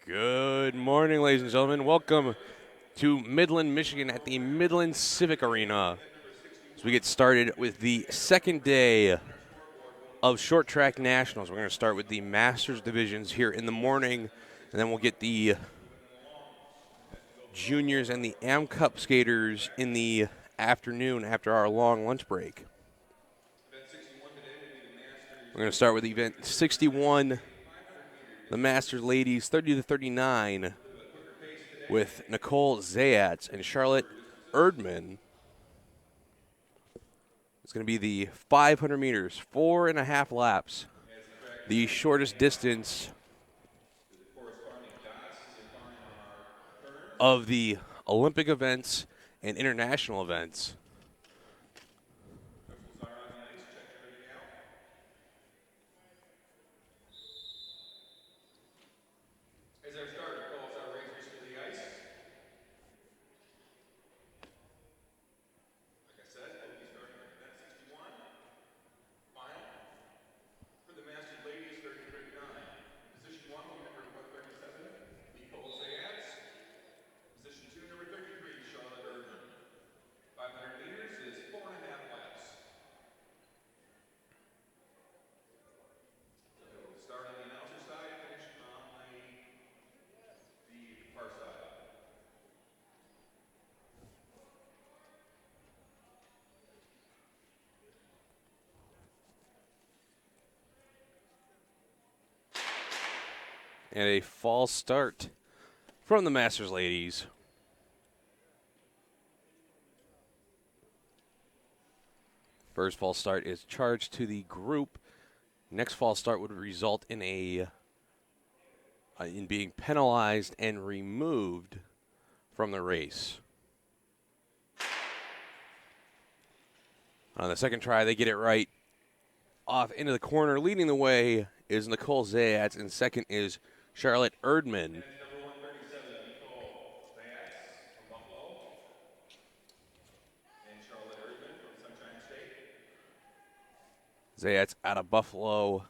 Good morning, ladies and gentlemen. Welcome to Midland, Michigan at the Midland Civic Arena. As we get started with the second day of Short Track Nationals. We're going to start with the Masters divisions here in the morning, and then we'll get the juniors and the Am Cup skaters in the afternoon after our long lunch break. We're going to start with event 61, the Masters ladies 30 to 39, with Nicole Zayats and Charlotte Erdman. It's going to be the 500 meters, 4.5 laps, the shortest distance of the Olympic events and international events. And a false start from the Masters ladies. First false start is charged to the group. Next false start would result in in being penalized and removed from the race. On the second try, they get it right. Off into the corner, leading the way is Nicole Zayats, and second is Charlotte Erdman. Zayats out of Buffalo,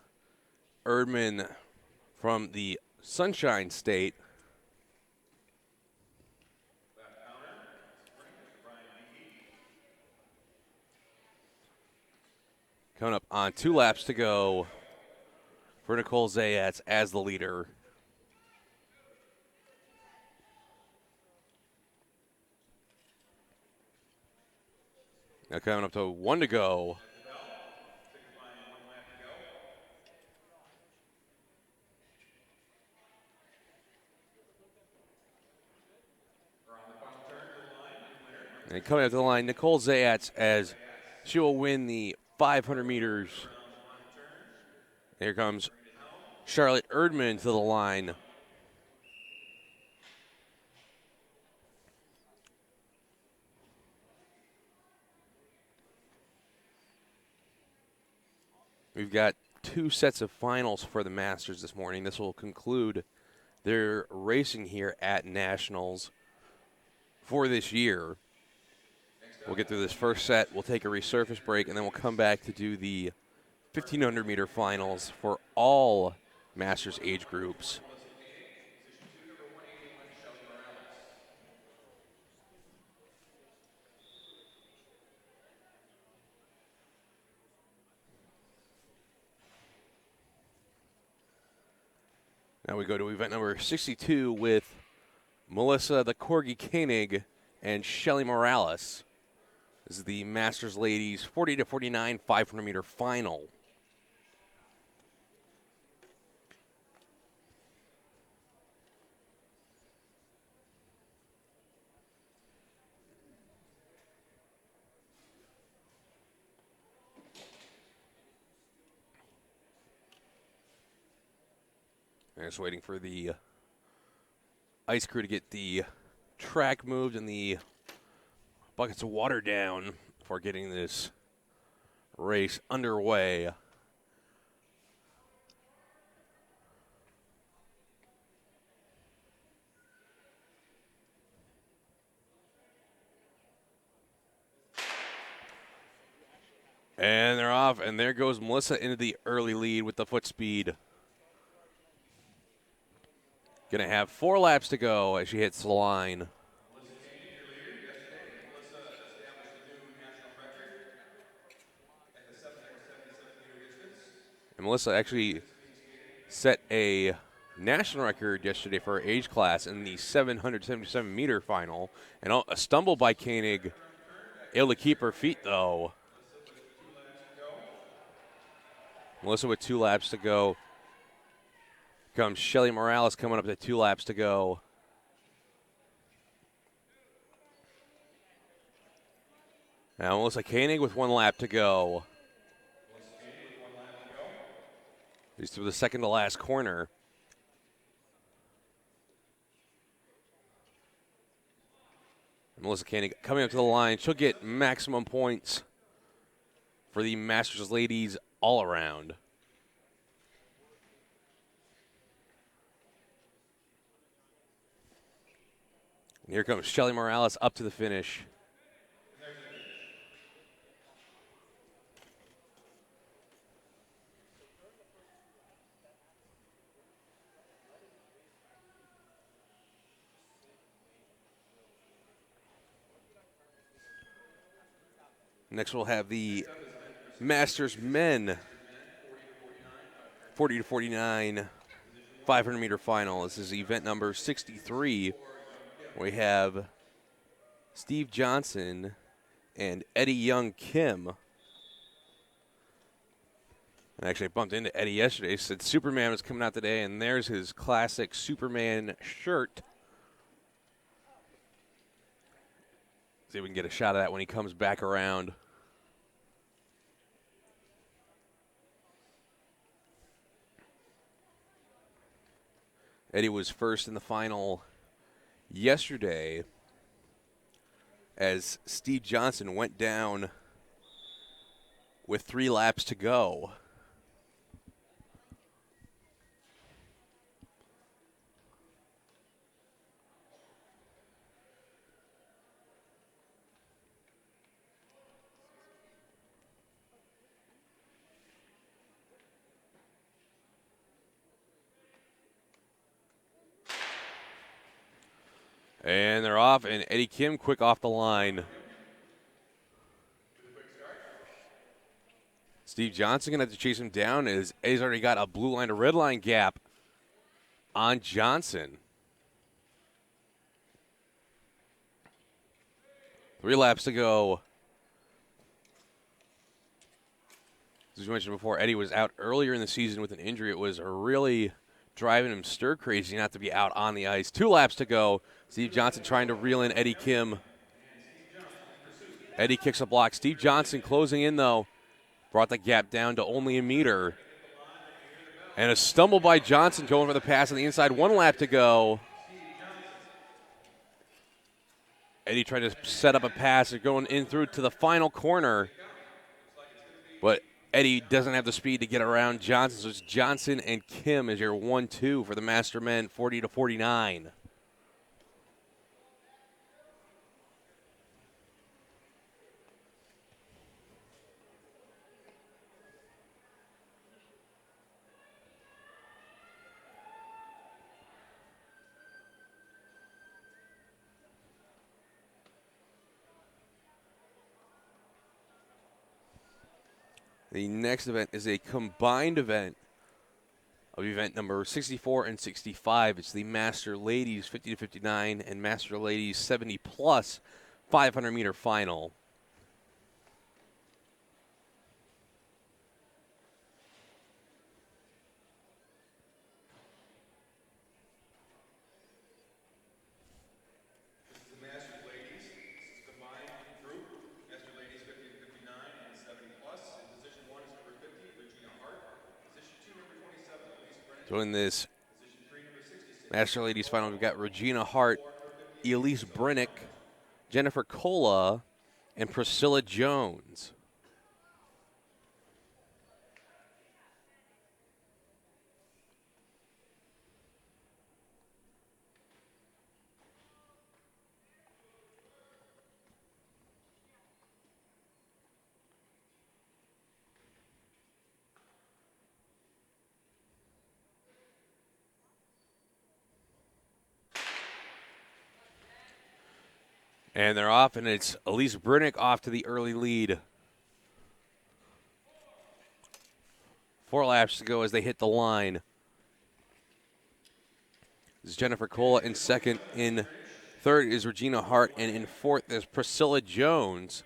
Erdman from the Sunshine State. Coming up on 2 laps to go for Nicole Zayats as the leader. Now coming up to 1 to go. And coming up to the line, Nicole Zayats, as she will win the 500 meters. Here comes Charlotte Erdman to the line. We've got 2 sets of finals for the Masters this morning. This will conclude their racing here at Nationals for this year. We'll get through this first set. We'll take a resurface break, and then we'll come back to do the 1,500-meter finals for all Masters age groups. Now we go to event number 62 with Melissa the Corgi Koenig and Shelly Morales. This is the Masters ladies 40 to 49 500-meter final. I'm just waiting for the ice crew to get the track moved and the buckets of water down before getting this race underway. And they're off, and there goes Melissa into the early lead with the foot speed. Going to have 4 laps to go as she hits the line. And Melissa actually set a national record yesterday for her age class in the 777-meter final. And a stumble by Koenig, able to keep her feet, though. Melissa with 2 laps to go. Comes Shelly Morales coming up to 2 laps to go. Now Melissa Koenig with 1 lap to go. He's through the second to last corner. And Melissa Koenig coming up to the line. She'll get maximum points for the Masters ladies all around. And here comes Shelly Morales up to the finish. Next we'll have the Masters men 40 to 49 500-meter final. This is event number 63. We have Steve Johnson and Eddie Young Kim. I actually bumped into Eddie yesterday. He said Superman was coming out today, and there's his classic Superman shirt. See if we can get a shot of that when he comes back around. Eddie was first in the final yesterday as Steve Johnson went down with 3 laps to go. And they're off, and Eddie Kim quick off the line. Steve Johnson going to have to chase him down as Eddie's already got a blue line to red line gap on Johnson. 3 laps to go. As we mentioned before, Eddie was out earlier in the season with an injury. It was really driving him stir crazy not to be out on the ice. 2 laps to go. Steve Johnson trying to reel in Eddie Kim. Eddie kicks a block. Steve Johnson closing in, though. Brought the gap down to only a meter. And a stumble by Johnson going for the pass on the inside. 1 lap to go. Eddie trying to set up a pass. They're going in through to the final corner. But Eddie doesn't have the speed to get around Johnson. So it's Johnson and Kim as your 1-2 for the Master men, 40 to 49. The next event is a combined event of event number 64 and 65. It's the Master Ladies 50 to 59 and Master Ladies 70 plus 500-meter final. So in this Master Ladies final, we've got Regina Hart, Elise Brennick, Jennifer Cola, and Priscilla Jones. And they're off, and it's Elise Brinick off to the early lead. 4 laps to go as they hit the line. This is Jennifer Cola in second. In third is Regina Hart, and in fourth is Priscilla Jones.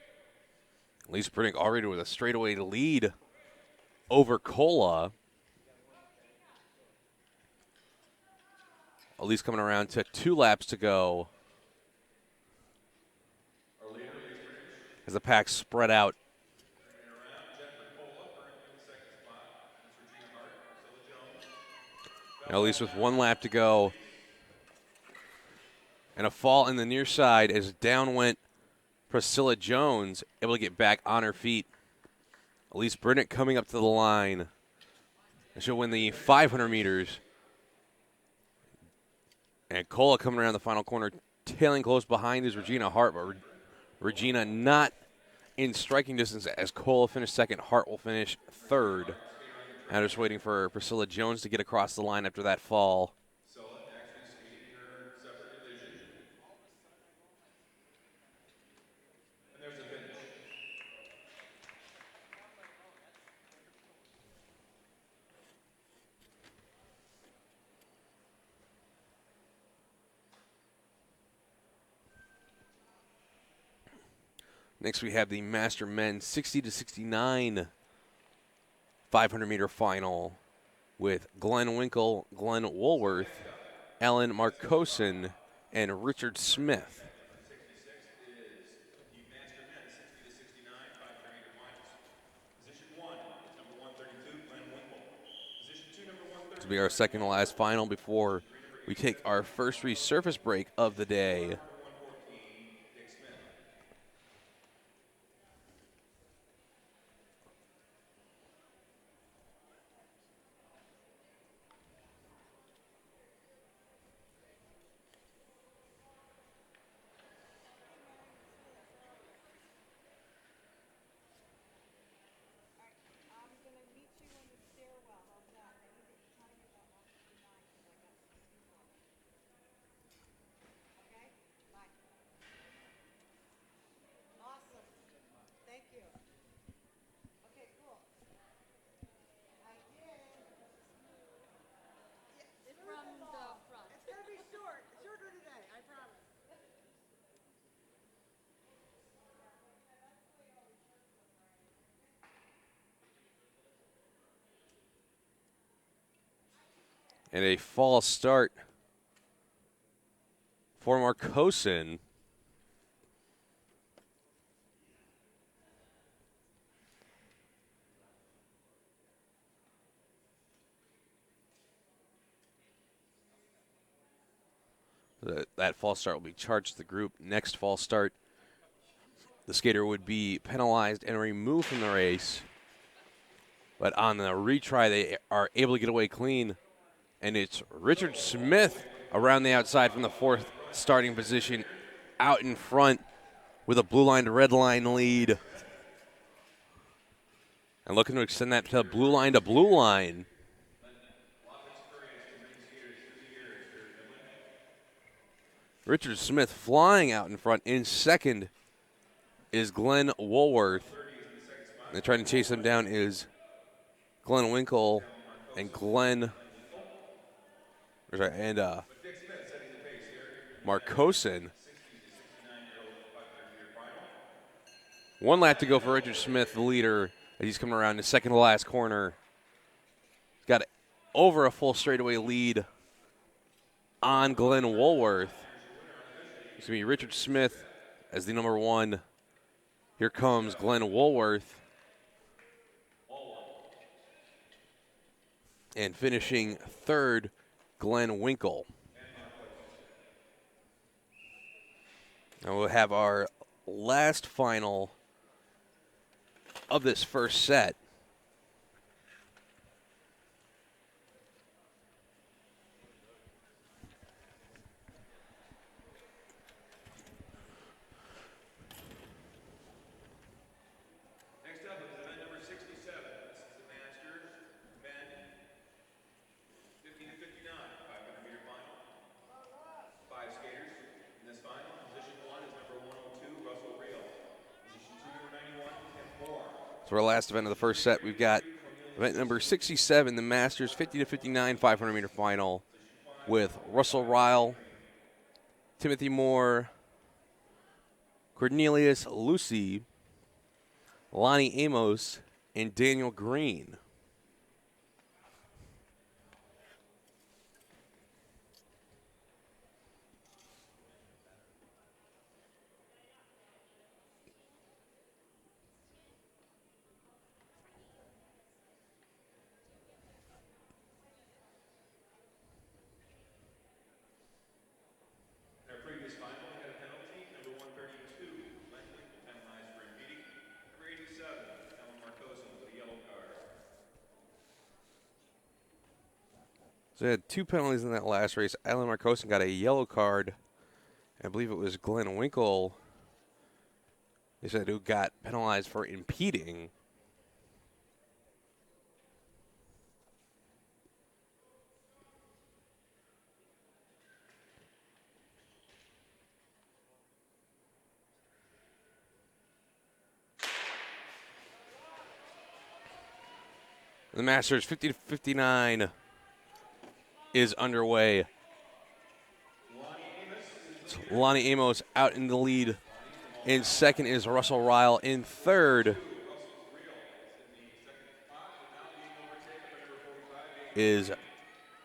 Elise Brinick already with a straightaway lead over Cola. Elise coming around to 2 laps to go as the pack spread out. Now Elise with 1 lap to go. And a fall in the near side as down went Priscilla Jones, able to get back on her feet. Elise Brinick coming up to the line. And she'll win the 500 meters. And Cola coming around the final corner, tailing close behind is Regina Hart, but Regina not in striking distance as Cola finished second. Hart will finish third. Now just waiting for Priscilla Jones to get across the line after that fall. Next we have the Master Men 60 to 69 500-meter final with Glenn Winkle, Glenn Woolworth, Ellyn Marcosin, and Richard Smith. This will be our second to last final before we take our first resurface break of the day. And a false start for Marcosin. That false start will be charged to the group. Next false start, the skater would be penalized and removed from the race. But on the retry, they are able to get away clean. And it's Richard Smith around the outside from the 4th starting position, out in front with a blue line to red line lead. And looking to extend that to blue line. Richard Smith flying out in front. In second is Glenn Woolworth. And trying to chase him down is Glenn Winkle and Marcosin. 1 lap to go for Richard Smith, the leader, as he's coming around the second to last corner. He's got over a full straightaway lead on Glenn Woolworth. It's going to be Richard Smith as the number 1. Here comes Glenn Woolworth. And finishing third, Glenn Winkle. And we'll have our last final of this first set. Next up is event number 67. This is the Masters Men 50 to 59 500-meter final. 5 skaters in this final. Position 1 is number 101. So our last event of the first set, we've got event number 67, the Masters 50 to 59 500-meter final with Russell Ryle, Timothy Moore, Cornelius Lucy, Lonnie Amos, and Daniel Green. In our previous final, we had a penalty. Number 132, Glen penalized for impeding. Number 87, Ellyn with a yellow card. So they had two penalties in that last race. Ellyn Marcosin got a yellow card. I believe it was Glenn Winkle, they said, who got penalized for impeding. The Masters 50 to 59 is underway. Lonnie Amos out in the lead. In second is Russell Ryle. In third is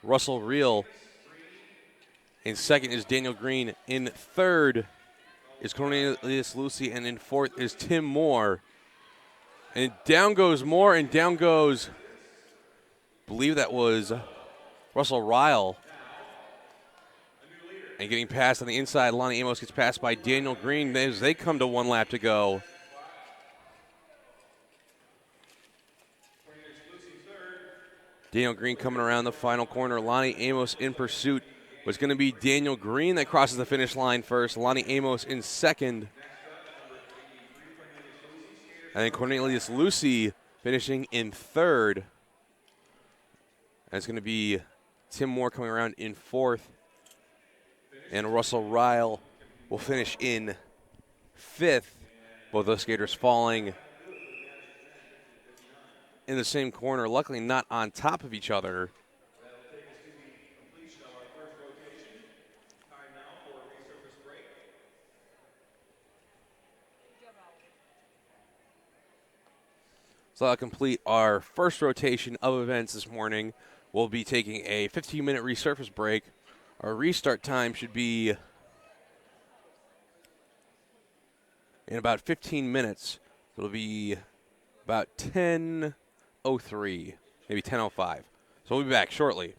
Russell Reel. In second is Daniel Green. In third is Cornelius Lucy. And in fourth is Tim Moore. And down goes Moore, and down goes, I believe that was Russell Ryle. And getting past on the inside, Lonnie Amos gets passed by Daniel Green as they come to one lap to go. Daniel Green coming around the final corner. Lonnie Amos in pursuit. Was going to be Daniel Green that crosses the finish line first. Lonnie Amos in second. And then Cornelius Lucy finishing in third. And it's going to be Tim Moore coming around in fourth. And Russell Ryle will finish in fifth. Both those skaters falling in the same corner, luckily not on top of each other. That'll take us to the completion of our first rotation. Time now for a resurface break. So that'll complete our first rotation of events this morning. We'll be taking a 15-minute resurface break. Our restart time should be in about 15 minutes. It'll be about 10:03, maybe 10:05. So we'll be back shortly.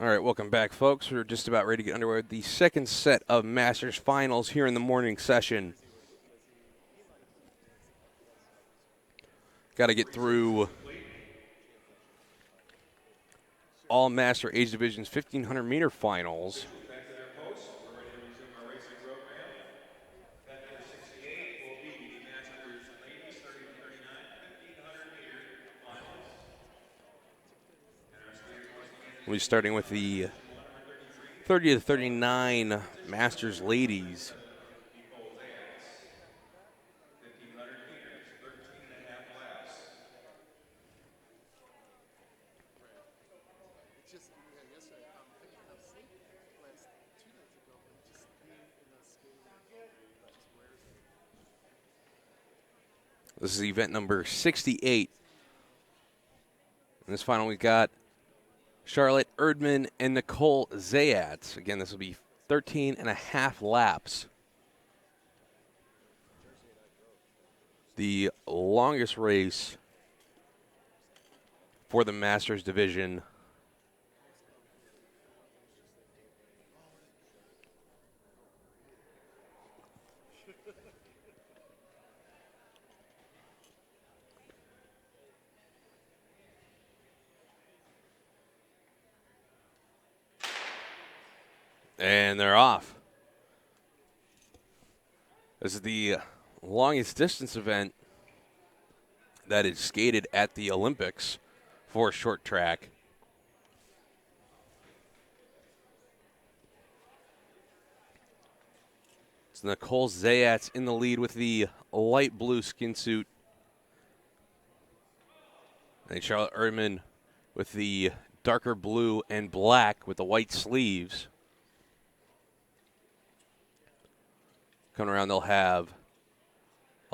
All right, welcome back, folks. We're just about ready to get underway with the second set of Masters Finals here in the morning session. Got to get through all Master Age Divisions 1,500-meter finals. Back to their posts. We're ready to resume our racing program. Event number 68 will be the Masters Ladies 30 to 39 1,500-meter finals. And our skaters once again. We'll be starting with the 30 to 39 Masters Ladies. 1,500 meters, 13.5 laps. This is event number 68. In this final, we got Charlotte Erdman and Nicole Zayat. Again, this will be 13.5 laps. The longest race for the Masters division. And they're off. This is the longest distance event that is skated at the Olympics for short track. It's Nicole Zayat in the lead with the light blue skin suit. And Charlotte Erdman with the darker blue and black with the white sleeves. Coming around, they'll have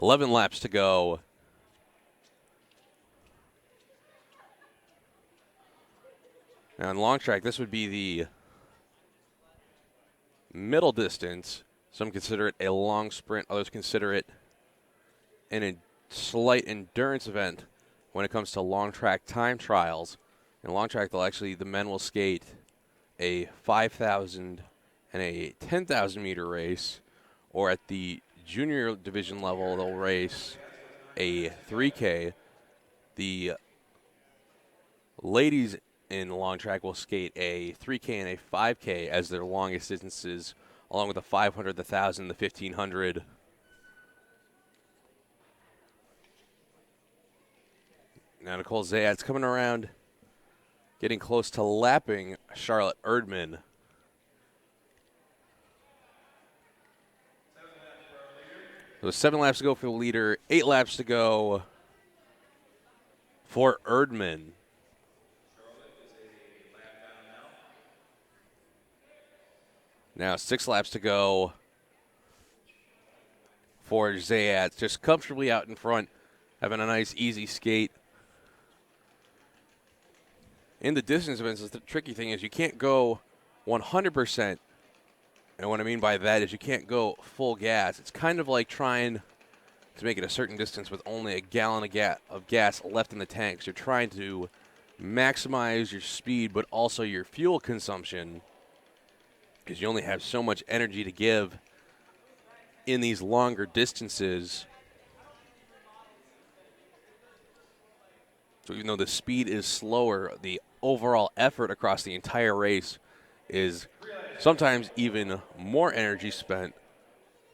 11 laps to go. Now, in long track, this would be the middle distance. Some consider it a long sprint. Others consider it a slight endurance event when it comes to long track time trials. In long track, the men will skate a 5,000 and a 10,000 meter race. Or at the junior division level, they'll race a 3K. The ladies in long track will skate a 3K and a 5K as their longest distances, along with the 500, the 1,000, the 1,500. Now Nicole Zayat's coming around, getting close to lapping Charlotte Erdman. So 7 laps to go for the leader, 8 laps to go for Erdman. Now 6 laps to go for Zayat, just comfortably out in front, having a nice easy skate. In the distance events, the tricky thing is you can't go 100%. And what I mean by that is you can't go full gas. It's kind of like trying to make it a certain distance with only a gallon of gas left in the tanks. You're trying to maximize your speed, but also your fuel consumption, because you only have so much energy to give in these longer distances. So even though the speed is slower, the overall effort across the entire race is sometimes even more energy spent.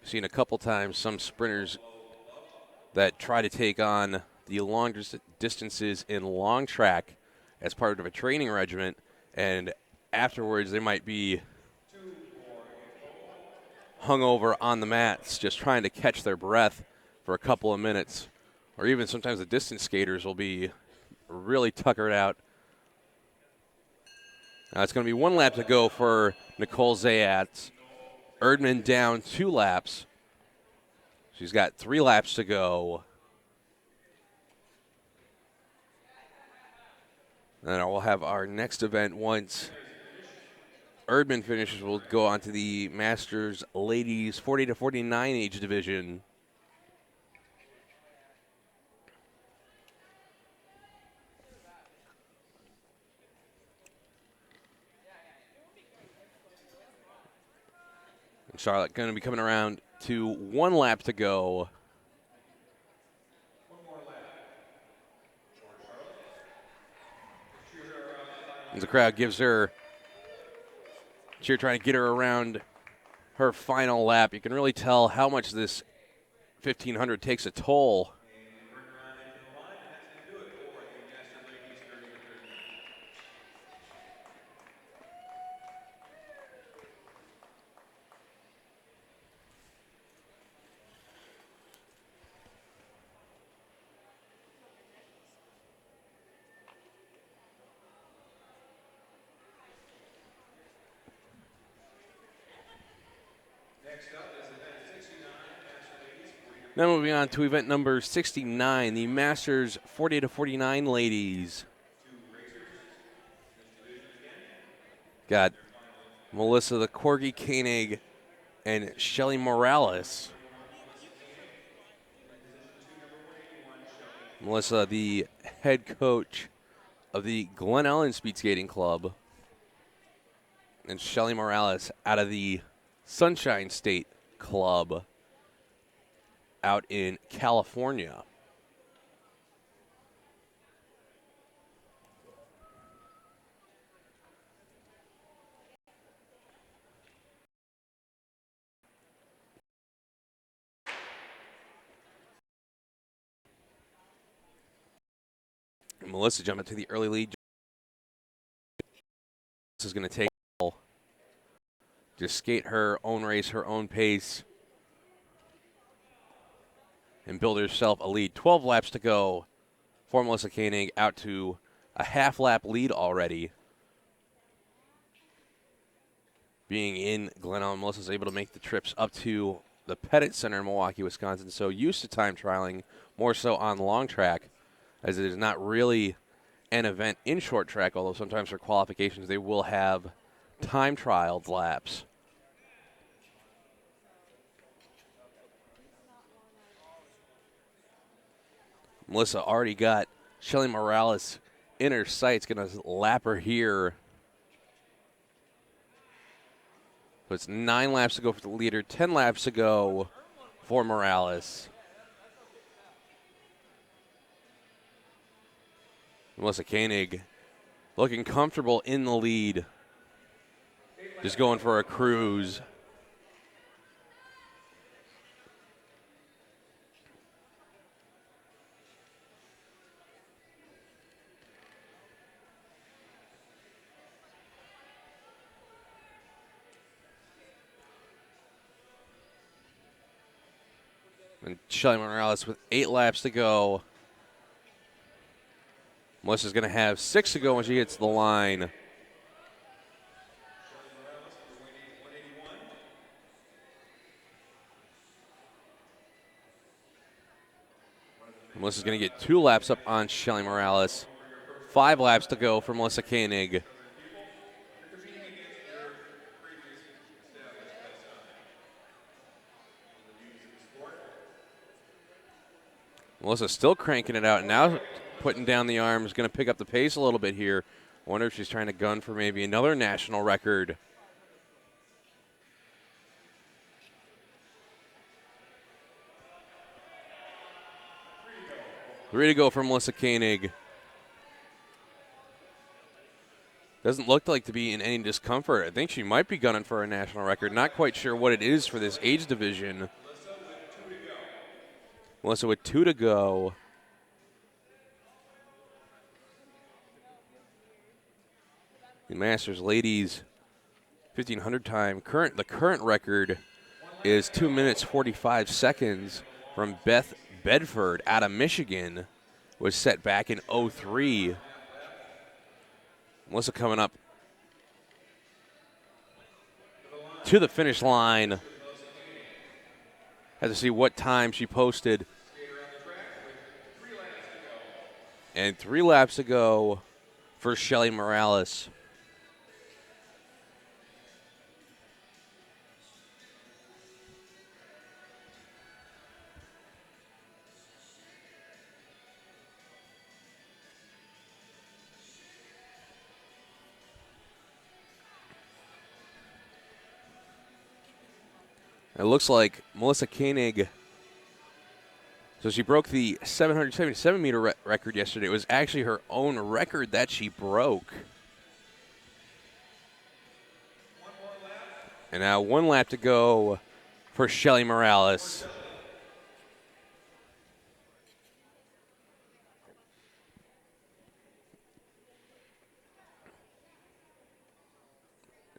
I've seen a couple times some sprinters that try to take on the longer distances in long track as part of a training regimen, and afterwards they might be hungover on the mats just trying to catch their breath for a couple of minutes. Or even sometimes the distance skaters will be really tuckered out. Now it's going to be 1 lap to go for Nicole Zayat. Erdman down 2 laps. She's got 3 laps to go. And we'll have our next event once Erdman finishes. We'll go on to the Masters Ladies 40 to 49 age division. Charlotte going to be coming around to 1 lap to go. As the crowd gives her cheer, trying to get her around her final lap. You can really tell how much this 1500 takes a toll. Now moving on to event number 69, the Masters 40 to 49 ladies. Got Melissa the Corgi Koenig and Shelly Morales. Melissa, the head coach of the Glen Speedskating Club, and Shelly Morales out of the Sunshine State Club out in California. And Melissa jumping to the early lead. This is going to take just skate her own race, her own pace, and build herself a lead. 12 laps to go for Melissa Koenig, out to a half-lap lead already. Being in Glen, Melissa's able to make the trips up to the Pettit Center in Milwaukee, Wisconsin, so used to time trialing, more so on long track, as it is not really an event in short track, although sometimes for qualifications they will have time trialed laps. Melissa already got Shelly Morales in her sights, going to lap her here. So it's 9 laps to go for the leader, 10 laps to go for Morales. Melissa Koenig looking comfortable in the lead, just going for a cruise. And Shelly Morales with 8 laps to go. Melissa's going to have 6 to go when she hits the line. Melissa's going to get 2 laps up on Shelly Morales. 5 laps to go for Melissa Koenig. Melissa still cranking it out, now putting down the arms, going to pick up the pace a little bit here. Wonder if she's trying to gun for maybe another national record. 3 to go for Melissa Koenig. Doesn't look like to be in any discomfort. I think she might be gunning for a national record. Not quite sure what it is for this age division. Melissa with 2 to go. The Masters ladies 1500 time. The current record is 2 minutes 45 seconds from Beth Bedford out of Michigan. Was set back in 03. Melissa coming up to the finish line. Had to see what time she posted. And 3 laps to go for Shelly Morales. It looks like Melissa Koenig, so she broke the 777-meter record yesterday. It was actually her own record that she broke. And now 1 lap to go for Shelly Morales.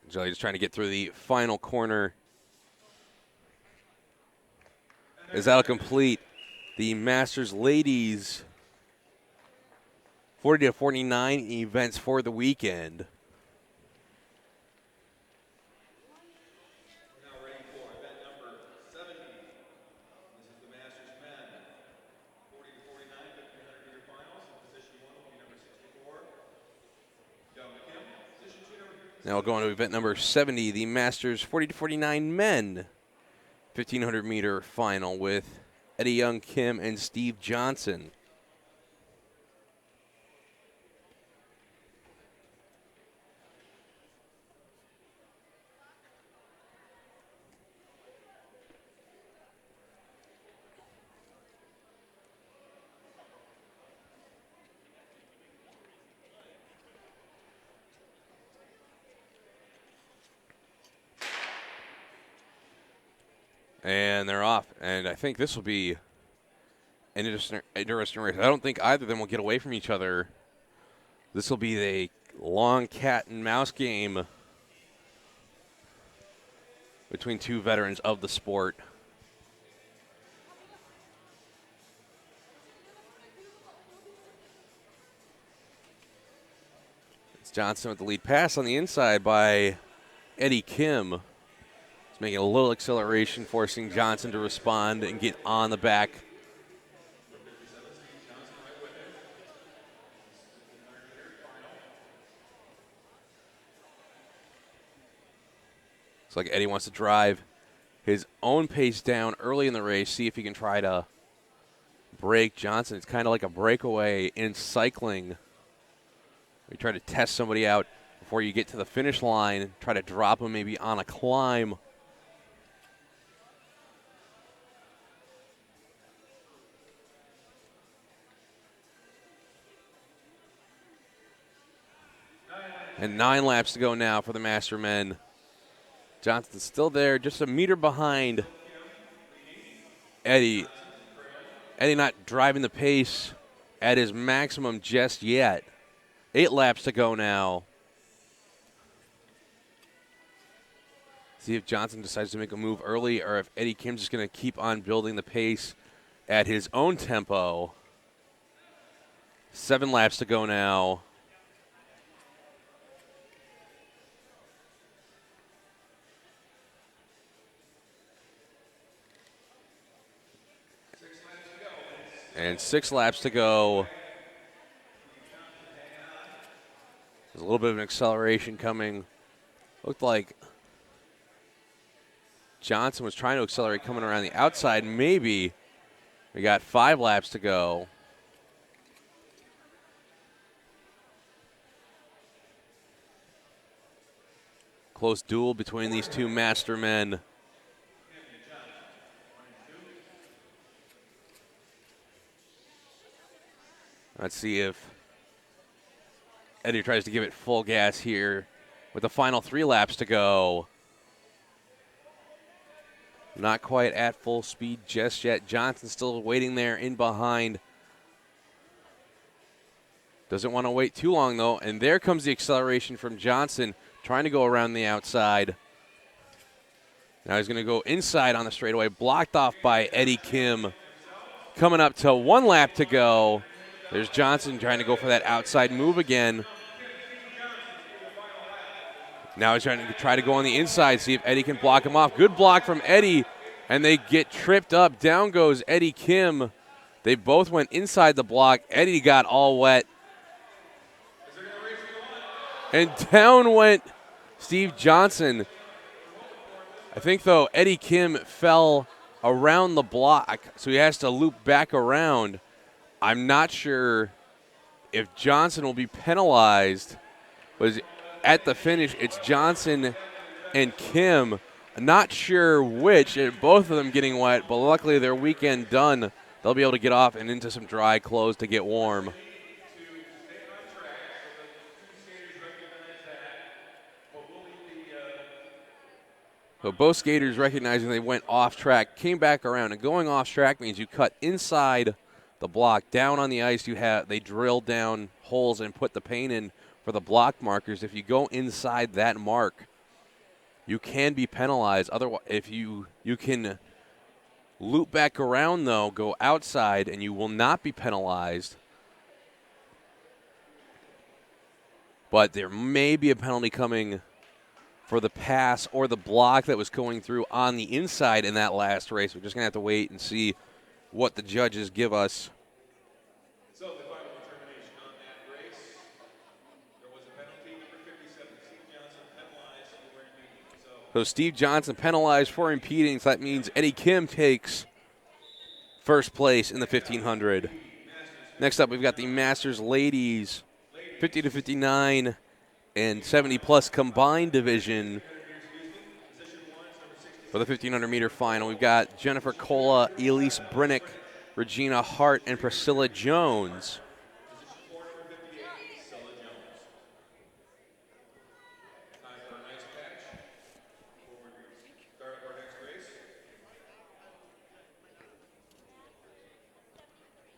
Shelly just trying to get through the final corner. As that'll complete the Masters Ladies 40 to 49 events for the weekend. We're now ready for event number 70. This is the Masters Men 40 to 49, 1,500-meter finals. In position 1 will be number 64, Young Kim. Position 2, number 57. Now we'll go on to event number 70, the Masters 40 to 49 men 1,500-meter final with Eddie Young Kim and Steve Johnson. And they're off. And I think this will be an interesting race. I don't think either of them will get away from each other. This will be a long cat and mouse game between two veterans of the sport. It's Johnson with the lead pass on the inside by Eddie Kim. He's making a little acceleration, forcing Johnson to respond and get on the back. Looks like Eddie wants to drive his own pace down early in the race, see if he can try to break Johnson. It's kind of like a breakaway in cycling. You try to test somebody out before you get to the finish line, try to drop him maybe on a climb. And 9 laps to go now for the Master Men. Johnson's still there, just a meter behind Eddie. Eddie not driving the pace at his maximum just yet. 8 laps to go now. See if Johnson decides to make a move early or if Eddie Kim's just going to keep on building the pace at his own tempo. 7 laps to go now. And 6 laps to go. There's a little bit of an acceleration coming. Looked like Johnson was trying to accelerate coming around the outside. Maybe. We got 5 laps to go. Close duel between these two master men. Let's see if Eddie tries to give it full gas here with the final 3 laps to go. Not quite at full speed just yet. Johnson still waiting there in behind. Doesn't want to wait too long, though. And there comes the acceleration from Johnson, trying to go around the outside. Now he's going to go inside on the straightaway, blocked off by Eddie Kim. Coming up to 1 lap to go. There's Johnson trying to go for that outside move again. Now he's trying to go on the inside, see if Eddie can block him off. Good block from Eddie, and they get tripped up. Down goes Eddie Kim. They both went inside the block. Eddie got all wet. And down went Steve Johnson. I think, though, Eddie Kim fell around the block, so he has to loop back around. I'm not sure if Johnson will be penalized. But at the finish, it's Johnson and Kim Not sure which, both of them getting wet, but luckily their weekend done. They'll be able to get off and into some dry clothes to get warm. So both skaters recognizing they went off track, came back around, and going off track means you cut inside the block. Down on the ice, they drill down holes and put the paint in for the block markers. If you go inside that mark, you can be penalized. Otherwise, if you can loop back around, though, go outside, and you will not be penalized. But there may be a penalty coming for the pass or the block that was going through on the inside in that last race. We're just going to have to wait and see what the judges give us. So the final determination on that race, there was a penalty, number 57, Steve Johnson penalized for impeding. So Steve Johnson penalized for impeding. So that means Eddie Kim takes first place in the 1500. Next up, we've got the Masters ladies, 50 to 59 and 70-plus combined division for the 1,500-meter final. We've got Jennifer Kola, Elise Brinnick, Regina Hart, and Priscilla Jones.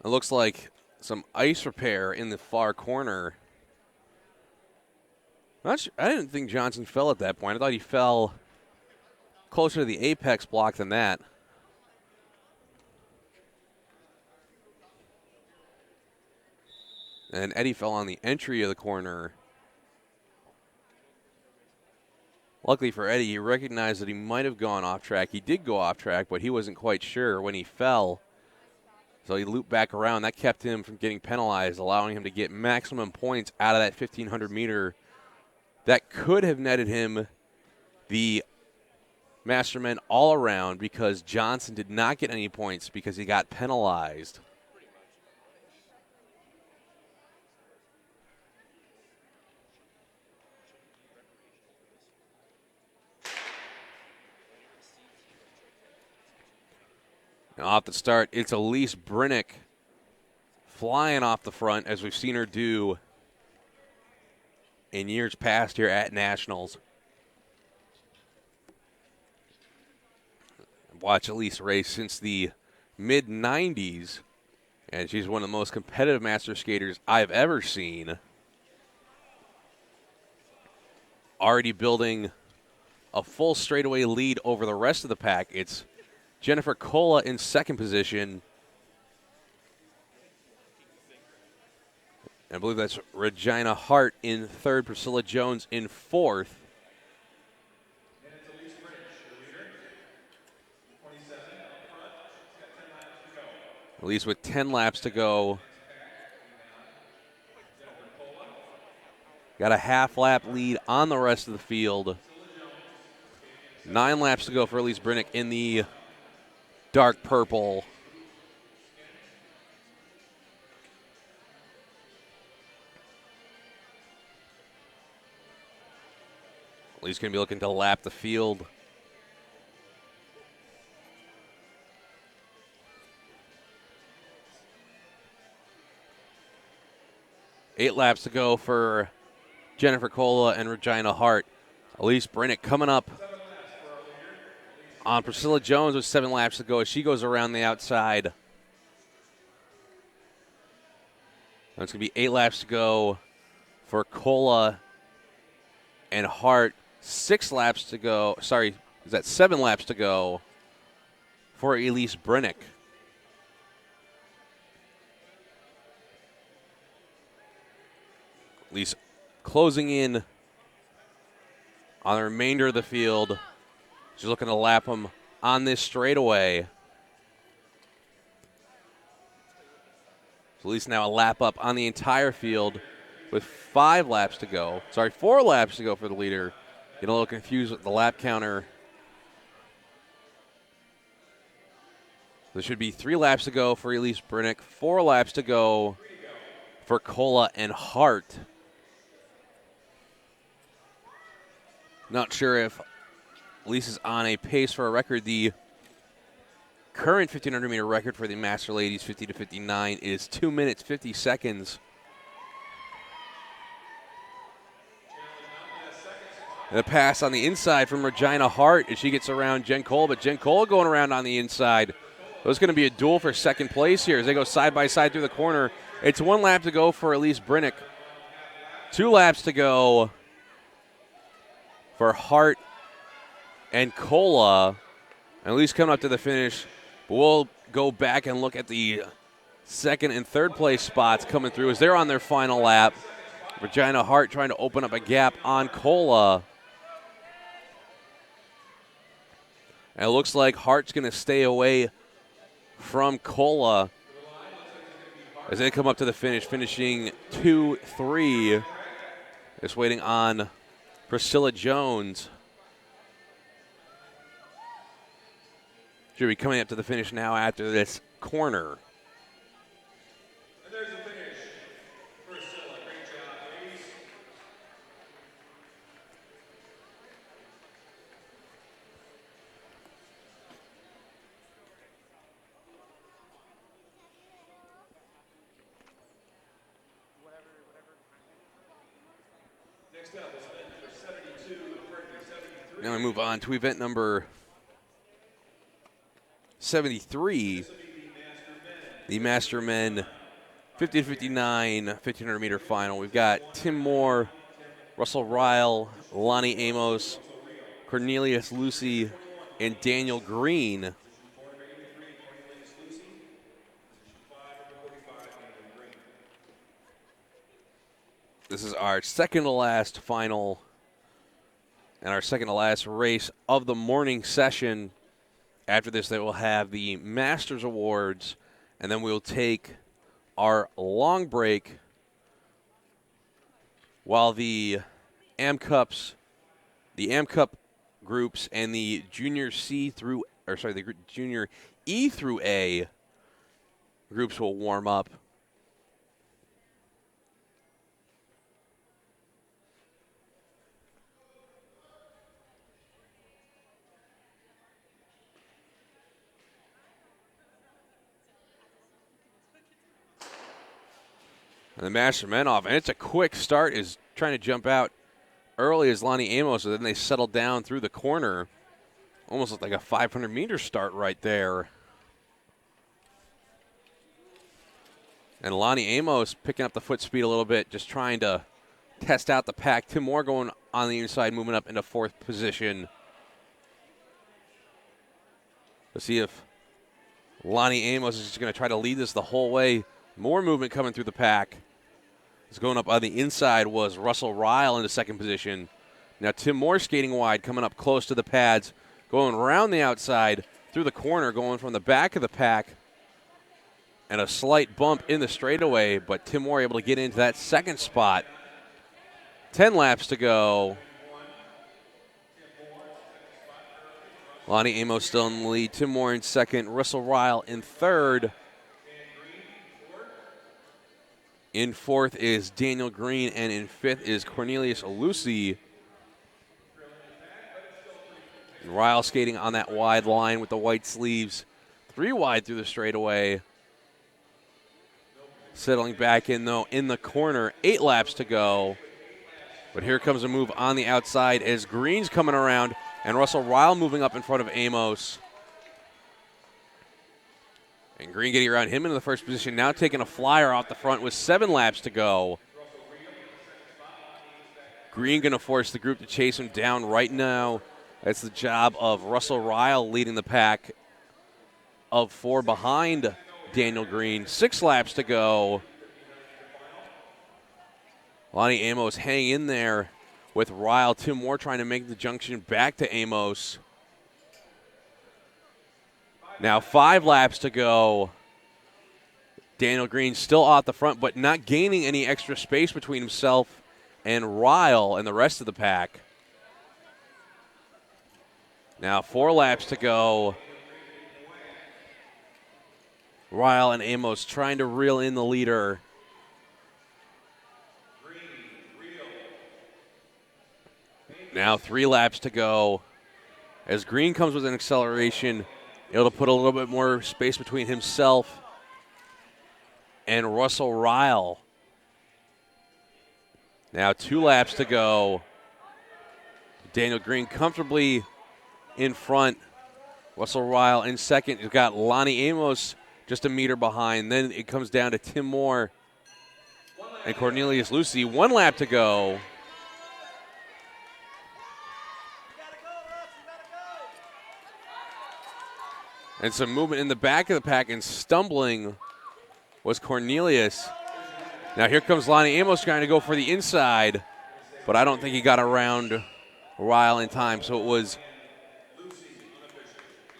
It looks like some ice repair in the far corner. I didn't think Johnson fell at that point. I thought he fell closer to the apex block than that. And Eddie fell on the entry of the corner. Luckily for Eddie, he recognized that he might have gone off track. He did go off track, but he wasn't quite sure when he fell. So he looped back around. That kept him from getting penalized, allowing him to get maximum points out of that 1,500 meter. That could have netted him the Masterman all around because Johnson did not get any points because he got penalized. And off the start, it's Elise Brinnick flying off the front, as we've seen her do in years past here at Nationals. Watch Elise race since the mid-90s, and she's one of the most competitive master skaters I've ever seen. Already building a full straightaway lead over the rest of the pack. It's Jennifer Kola in second position. I believe that's Regina Hart in third, Priscilla Jones in fourth. And it's Elise Brinnick, the leader. 27 up front. She's got 10 laps to go. Elise with 10 laps to go. Got a half lap lead on the rest of the field. 9 laps to go for Elise Brinnick in the dark purple. Elise going to be looking to lap the field. Eight laps to go for Jennifer Kola and Regina Hart. Elise Brinnick coming up on Priscilla Jones with 7 laps to go as she goes around the outside. And it's going to be 8 laps to go for Kola and Hart. 6 laps to go. Sorry, is that 7 laps to go for Elise Brinnick? Elise closing in on the remainder of the field. She's looking to lap them on this straightaway. So Elise now a lap up on the entire field with 5 laps to go. Sorry, 4 laps to go for the leader. Getting a little confused with the lap counter. There should be 3 laps to go for Elise Brinnick, 4 laps to go for Kola and Hart. Not sure if least is on a pace for a record. The current 1,500-meter record for the Master Ladies 50 to 59 is 2 minutes, 50 seconds. And the pass on the inside from Regina Hart as she gets around Jen Cole, but Jen Cole going around on the inside. There's going to be a duel for second place here as they go side by side through the corner. It's 1 lap to go for Elise Brinnick. 2 laps to go for Hart and Cola. And Elise coming up to the finish. But we'll go back and look at the second and third place spots coming through as they're on their final lap. Regina Hart trying to open up a gap on Cola. And it looks like Hart's going to stay away from Cola as they come up to the finish, finishing 2-3. Just waiting on Priscilla Jones. Should be coming up to the finish now after this corner. And there's the finish. Priscilla, great job, ladies. Next up is event number 72, currently 73. Now we move on to event number 73, the Master Men 50 to 59 1,500 meter final. We've got Tim Moore, Russell Ryle, Lonnie Amos, Cornelius Lucy, and Daniel Green. This is our second to last final and our second to last race of the morning session. After this, they will have the Masters Awards, and then we'll take our long break while the AM Cup groups and the Junior the Junior E through A groups will warm up. And the Master Men off, and it's a quick start, is trying to jump out early as Lonnie Amos, and then they settle down through the corner. Almost looked like a 500-meter start right there. And Lonnie Amos picking up the foot speed a little bit, just trying to test out the pack. Tim Moore going on the inside, moving up into 4th position. Let's see if Lonnie Amos is just going to try to lead this the whole way. More movement coming through the pack. It's going up on the inside was Russell Ryle into 2nd position. Now Tim Moore skating wide, coming up close to the pads, going around the outside through the corner, going from the back of the pack, and a slight bump in the straightaway, but Tim Moore able to get into that 2nd spot. 10 laps to go. Lonnie Amos still in the lead. Tim Moore in 2nd. Russell Ryle in 3rd. In 4th is Daniel Green, and in 5th is Cornelius Lucy. Ryle skating on that wide line with the white sleeves. 3 wide through the straightaway. Settling back in, though, in the corner. 8 laps to go. But here comes a move on the outside as Green's coming around, and Russell Ryle moving up in front of Amos. And Green getting around him into the 1st position, now taking a flyer off the front with 7 laps to go. Green going to force the group to chase him down right now. That's the job of Russell Ryle leading the pack of 4 behind Daniel Green. 6 laps to go. Lonnie Amos hanging in there with Ryle. Tim Moore trying to make the junction back to Amos. Now 5 laps to go. Daniel Green still off the front, but not gaining any extra space between himself and Ryle and the rest of the pack. Now 4 laps to go. Ryle and Amos trying to reel in the leader. Now 3 laps to go. As Green comes with an acceleration, it'll put a little bit more space between himself and Russell Ryle. Now 2 laps to go. Daniel Green comfortably in front. Russell Ryle in second. You've got Lonnie Amos just a meter behind. Then it comes down to Tim Moore and Cornelius Lucy. 1 lap to go. And some movement in the back of the pack, and stumbling was Cornelius. Now here comes Lonnie Amos trying to go for the inside, but I don't think he got around Ryle in time. So it was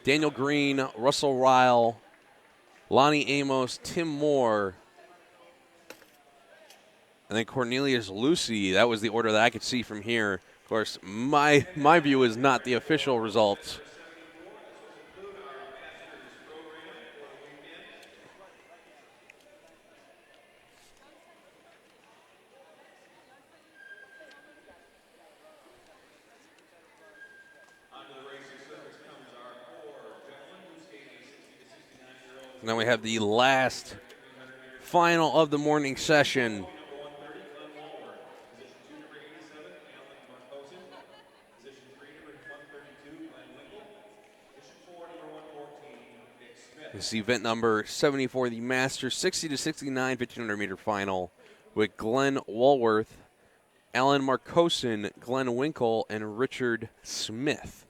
Daniel Green, Russell Ryle, Lonnie Amos, Tim Moore, and then Cornelius Lucy. That was the order that I could see from here. Of course, my view is not the official results. Now we have the last final of the morning session. This is event number 74, the Masters 60 to 69 1500 meter final with Glenn Walworth, Ellyn Marcosin, Glenn Winkle, and Richard Smith.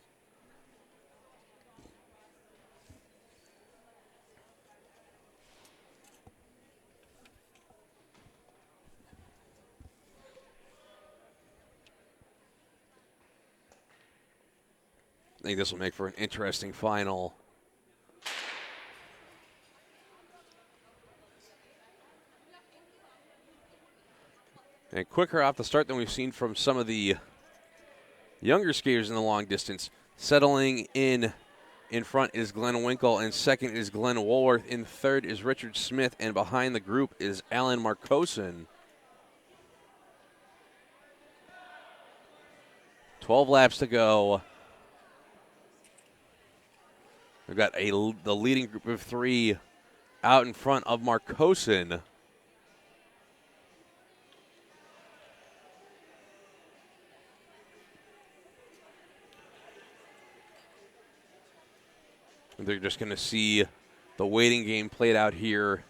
I think this will make for an interesting final. And quicker off the start than we've seen from some of the younger skaters in the long distance. Settling in front is Glenn Winkle, and second is Glenn Woolworth. In third is Richard Smith, and behind the group is Ellyn Marcosin. 12 laps to go. We've got the leading group of 3 out in front of Marcosin. They're just going to see the waiting game played out here.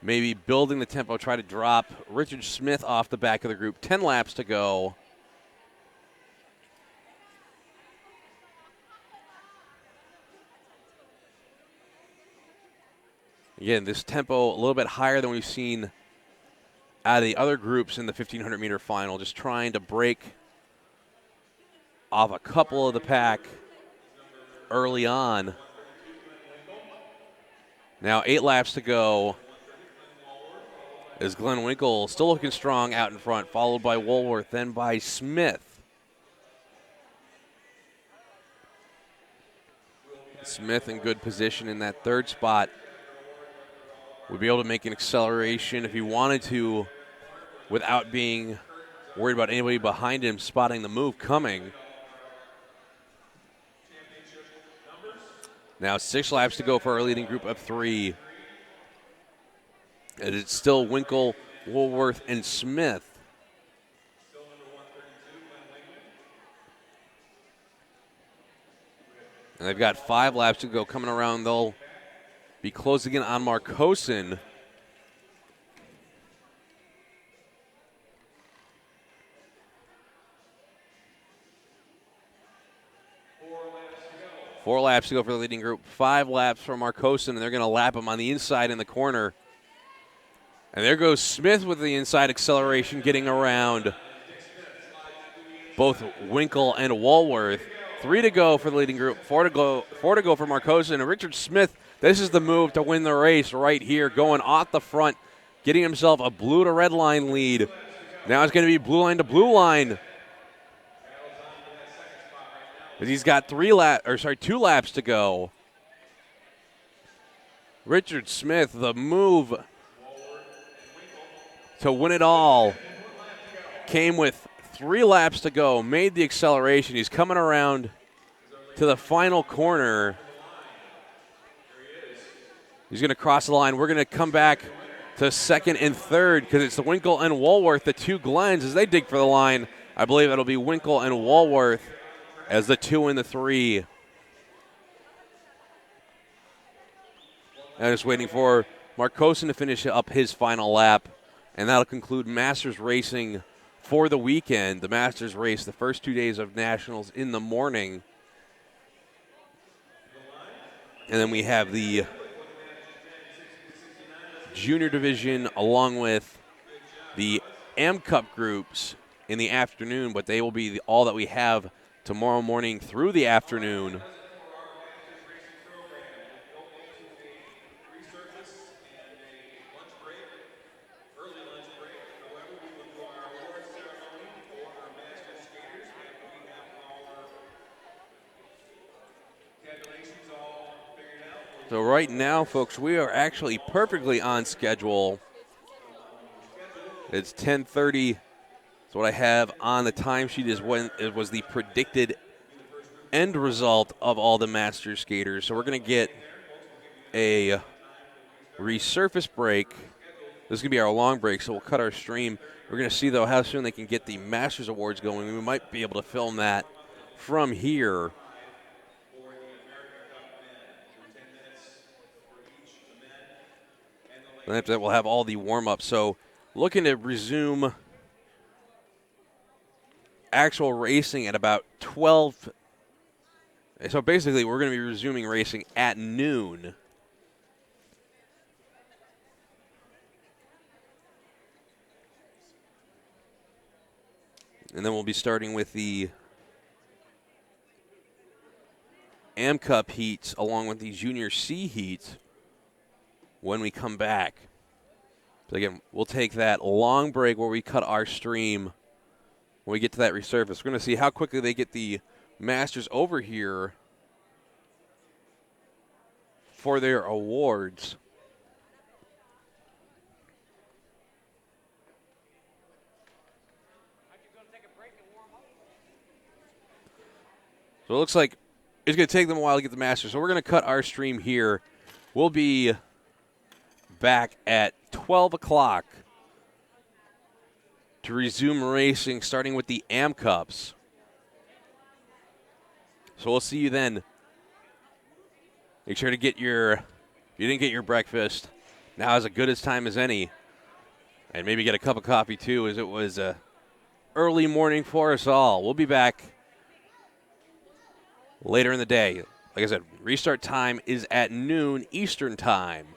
Maybe building the tempo, try to drop Richard Smith off the back of the group. 10 laps to go. Again, this tempo a little bit higher than we've seen out of the other groups in the 1500 meter final. Just trying to break off a couple of the pack early on. Now 8 laps to go as Glenn Winkle still looking strong out in front, followed by Woolworth, then by Smith. Smith in good position in that third spot. Would be able to make an acceleration if he wanted to without being worried about anybody behind him spotting the move coming. Now 6 laps to go for our leading group of 3. And it's still Winkle, Woolworth, and Smith. And they've got 5 laps to go coming around. They'll be closing in on Marcosin. Four laps to go for the leading group. 5 laps for Marcosin, and they're going to lap him on the inside in the corner. And there goes Smith with the inside acceleration, getting around both Winkle and Woolworth. 3 to go for the leading group. 4 to go for Marcosin. And Richard Smith, this is the move to win the race right here, going off the front, getting himself a blue to red line lead. Now it's going to be blue line to blue line. He's got 2 laps to go. Richard Smith, the move to win it all, came with 3 laps to go, made the acceleration. He's coming around to the final corner. He's going to cross the line. We're going to come back to second and third because it's the Winkle and Woolworth, the two Glens, as they dig for the line. I believe it'll be Winkle and Woolworth as the 2 and the 3. I'm just waiting for Marcosin to finish up his final lap, and that'll conclude Masters racing for the weekend. The Masters race the first 2 days of Nationals in the morning. And then we have the Junior Division along with the Am Cup groups in the afternoon, but they will be all that we have tomorrow morning through the afternoon. So right now, folks, we are actually perfectly on schedule. It's 10:30. So what I have on the timesheet is when it was the predicted end result of all the Masters skaters. So we're going to get a resurface break. This is going to be our long break, so we'll cut our stream. We're going to see, though, how soon they can get the Masters Awards going. We might be able to film that from here. And after that, we'll have all the warm-ups. So looking to resume actual racing at about 12. So basically, we're going to be resuming racing at noon. And then we'll be starting with the Am Cup heats along with the Junior C heats when we come back. So again, we'll take that long break where we cut our stream when we get to that resurface. We're going to see how quickly they get the Masters over here for their awards. So it looks like it's going to take them a while to get the Masters. So we're going to cut our stream here. We'll be back at 12 o'clock to resume racing, starting with the Am Cups. So we'll see you then. Make sure to get your, if you didn't get your breakfast, now is as good a time as any. And maybe get a cup of coffee too, as it was a early morning for us all. We'll be back later in the day. Like I said, restart time is at noon Eastern time.